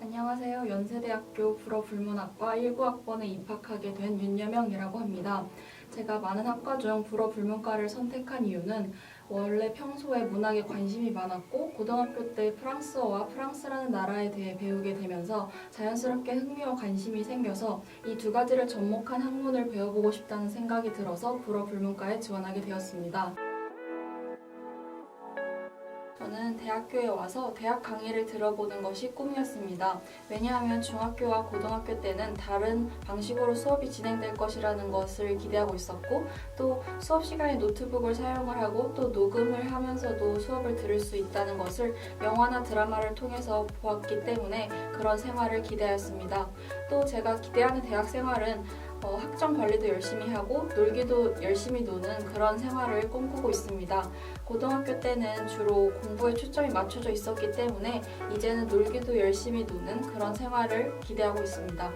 안녕하세요. 연세대학교 불어불문학과 19학번에 입학하게 된 윤여명이라고 합니다. 제가 많은 학과 중 불어불문과를 선택한 이유는 원래 평소에 문학에 관심이 많았고 고등학교 때 프랑스어와 프랑스라는 나라에 대해 배우게 되면서 자연스럽게 흥미와 관심이 생겨서 이 두 가지를 접목한 학문을 배워보고 싶다는 생각이 들어서 불어불문과에 지원하게 되었습니다. 저는 대학교에 와서 대학 강의를 들어보는 것이 꿈이었습니다. 왜냐하면 중학교와 고등학교 때는 다른 방식으로 수업이 진행될 것이라는 것을 기대하고 있었고, 또 수업 시간에 노트북을 사용을 하고 또 녹음을 하면서도 수업을 들을 수 있다는 것을 영화나 드라마를 통해서 보았기 때문에 그런 생활을 기대하였습니다. 또 제가 기대하는 대학 생활은 학점 관리도 열심히 하고 놀기도 열심히 노는 그런 생활을 꿈꾸고 있습니다. 고등학교 때는 주로 공부에 초점이 맞춰져 있었기 때문에 이제는 놀기도 열심히 노는 그런 생활을 기대하고 있습니다.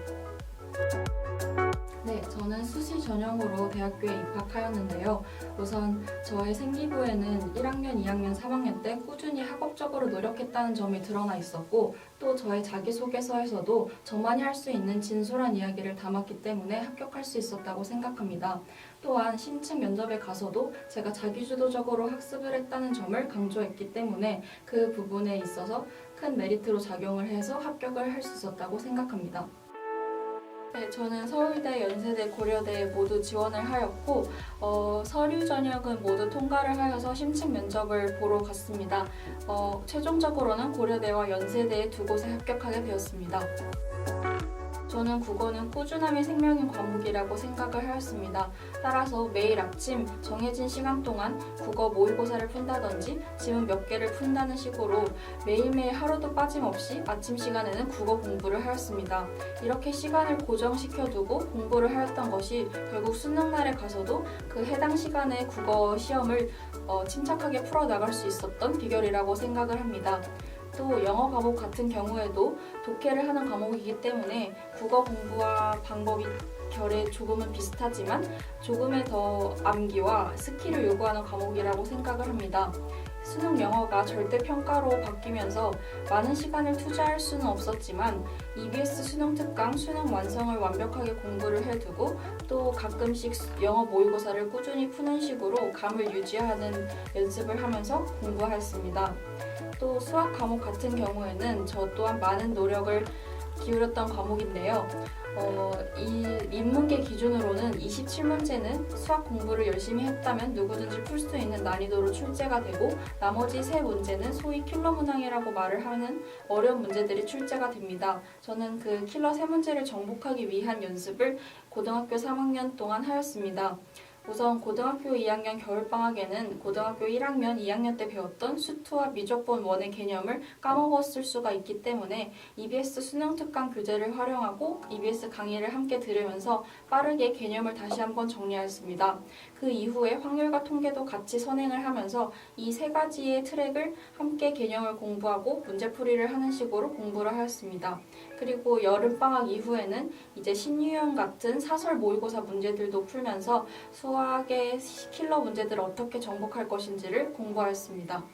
네, 저는 수시 전형으로 대학교에 입학하였는데요. 우선 저의 생기부에는 1학년, 2학년, 3학년 때 꾸준히 학업적으로 노력했다는 점이 드러나 있었고, 또 저의 자기소개서에서도 저만이 할 수 있는 진솔한 이야기를 담았기 때문에 합격할 수 있었다고 생각합니다. 또한 심층 면접에 가서도 제가 자기주도적으로 학습을 했다는 점을 강조했기 때문에 그 부분에 있어서 큰 메리트로 작용을 해서 합격을 할 수 있었다고 생각합니다. 네, 저는 서울대, 연세대, 고려대에 모두 지원을 하였고 서류 전형은 모두 통과를 하여서 심층 면접을 보러 갔습니다. 최종적으로는 고려대와 연세대 두 곳에 합격하게 되었습니다. 저는 국어는 꾸준함이 생명인 과목이라고 생각을 하였습니다. 따라서 매일 아침 정해진 시간 동안 국어 모의고사를 푼다든지 지문 몇 개를 푼다는 식으로 매일매일 하루도 빠짐없이 아침 시간에는 국어 공부를 하였습니다. 이렇게 시간을 고정시켜두고 공부를 하였던 것이 결국 수능날에 가서도 그 해당 시간에 국어 시험을 침착하게 풀어나갈 수 있었던 비결이라고 생각을 합니다. 또 영어 과목 같은 경우에도 독해를 하는 과목이기 때문에 국어 공부와 방법이 결에 조금은 비슷하지만 조금의 더 암기와 스킬을 요구하는 과목이라고 생각을 합니다. 수능 영어가 절대평가로 바뀌면서 많은 시간을 투자할 수는 없었지만 EBS 수능 특강 수능 완성을 완벽하게 공부를 해두고 또 가끔씩 영어 모의고사를 꾸준히 푸는 식으로 감을 유지하는 연습을 하면서 공부하였습니다. 또 수학 과목 같은 경우에는 저 또한 많은 노력을 기울였던 과목인데요. 이 인문계 기준으로는 27문제는 수학 공부를 열심히 했다면 누구든지 풀 수 있는 난이도로 출제가 되고 나머지 3문제는 소위 킬러 문항이라고 말을 하는 어려운 문제들이 출제가 됩니다. 저는 그 킬러 3문제를 정복하기 위한 연습을 고등학교 3학년 동안 하였습니다. 우선 고등학교 2학년 겨울방학에는 고등학교 1학년, 2학년 때 배웠던 수투와 미적분 원의 개념을 까먹었을 수가 있기 때문에 EBS 수능특강 교재를 활용하고 EBS 강의를 함께 들으면서 빠르게 개념을 다시 한번 정리하였습니다. 그 이후에 확률과 통계도 같이 선행을 하면서 이 세 가지의 트랙을 함께 개념을 공부하고 문제풀이를 하는 식으로 공부를 하였습니다. 그리고 여름방학 이후에는 이제 신유형 같은 사설 모의고사 문제들도 풀면서 수학의 킬러 문제들을 어떻게 정복할 것인지를 공부하였습니다.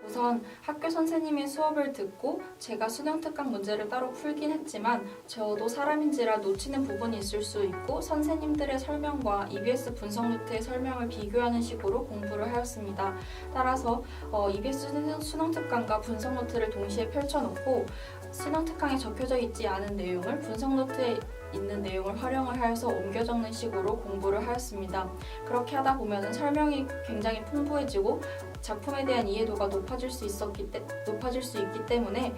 우선 학교 선생님의 수업을 듣고 제가 수능 특강 문제를 따로 풀긴 했지만 저도 사람인지라 놓치는 부분이 있을 수 있고 선생님들의 설명과 EBS 분석 노트의 설명을 비교하는 식으로 공부를 하였습니다. 따라서 EBS 수능 특강과 분석 노트를 동시에 펼쳐놓고 수능 특강에 적혀져 있지 않은 내용을 분석 노트에 있는 내용을 활용을 하여서 옮겨 적는 식으로 공부를 하였습니다. 그렇게 하다 보면 설명이 굉장히 풍부해지고 작품에 대한 이해도가 높아질 수 있기 때문에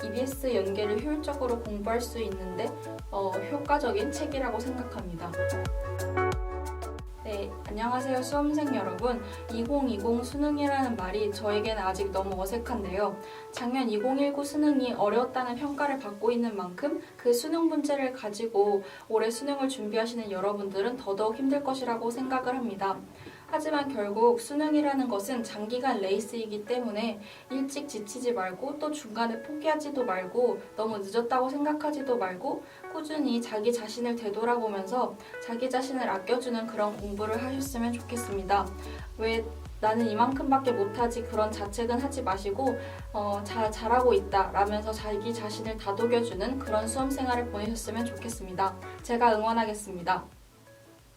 EBS 연계를 효율적으로 공부할 수 있는데 효과적인 책이라고 생각합니다. 네, 안녕하세요 수험생 여러분. 2020 수능이라는 말이 저에게는 아직 너무 어색한데요. 작년 2019 수능이 어려웠다는 평가를 받고 있는 만큼 그 수능 문제를 가지고 올해 수능을 준비하시는 여러분들은 더더욱 힘들 것이라고 생각을 합니다. 하지만 결국 수능이라는 것은 장기간 레이스이기 때문에 일찍 지치지 말고 또 중간에 포기하지도 말고 너무 늦었다고 생각하지도 말고 꾸준히 자기 자신을 되돌아보면서 자기 자신을 아껴주는 그런 공부를 하셨으면 좋겠습니다. 왜 나는 이만큼밖에 못하지 그런 자책은 하지 마시고 잘하고 있다 라면서 자기 자신을 다독여주는 그런 수험 생활을 보내셨으면 좋겠습니다. 제가 응원하겠습니다.